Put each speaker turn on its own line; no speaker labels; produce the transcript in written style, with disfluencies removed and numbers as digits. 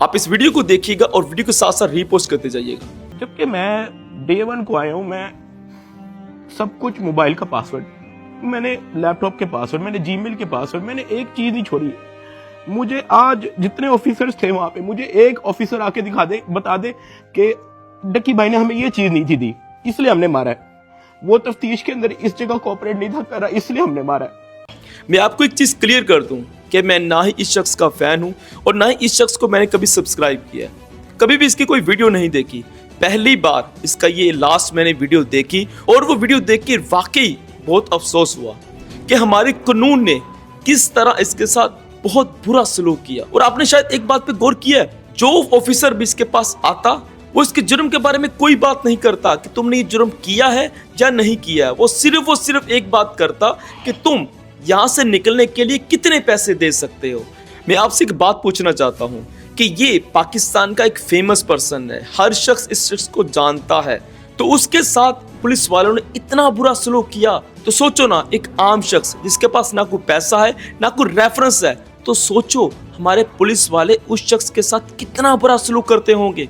आप इस वीडियो को देखिएगा और वीडियो के साथ साथ रीपोस्ट करते जाइएगा।
जबकि मैं डे 1 को आया हूँ, मैं सब कुछ मोबाइल का पासवर्ड, मैंने लैपटॉप के पासवर्ड, मैंने जीमेल के पासवर्ड, मैंने एक चीज नहीं छोड़ी। मुझे आज जितने ऑफिसर्स थे वहां पे, मुझे एक ऑफिसर आके दिखा दे, बता दे कि डक्की भाई ने हमें ये चीज नहीं दी इसलिए हमने मारा है, वो तफ्तीश के अंदर इस जगह कोऑपरेट नहीं था कर रहा इसलिए हमने मारा है।
मैं आपको एक चीज क्लियर कर दूं कि मैं ना ही इस शख्स का फैन हूं और ना ही इस शख्स को मैंने कभी सब्सक्राइब किया है, कभी भी इसकी कोई वीडियो नहीं देखी। पहली बार इसका ये लास्ट मैंने वीडियो देखी और वो वीडियो देख के वाकई बहुत अफसोस हुआ कि हमारे कानून ने किस तरह इसके साथ बहुत बुरा सलूक किया। और आपने शायद एक बात पे गौर किया है, जो ऑफिसर भी इसके पास आता वो इसके जुर्म के बारे में कोई बात नहीं करता कि तुमने ये जुर्म किया है या नहीं किया है। वो सिर्फ एक बात करता कि तुम यहाँ से निकलने के लिए कितने पैसे दे सकते हो। मैं आपसे एक बात पूछना चाहता हूँ कि ये पाकिस्तान का एक फेमस पर्सन है, हर शख्स इस शख्स को जानता है, तो उसके साथ पुलिस वालों ने इतना बुरा सलूक किया। तो सोचो ना, एक आम शख्स जिसके पास ना कोई पैसा है ना कोई रेफरेंस है, तो सोचो हमारे पुलिस वाले उस शख्स के साथ कितना बुरा सलूक करते होंगे।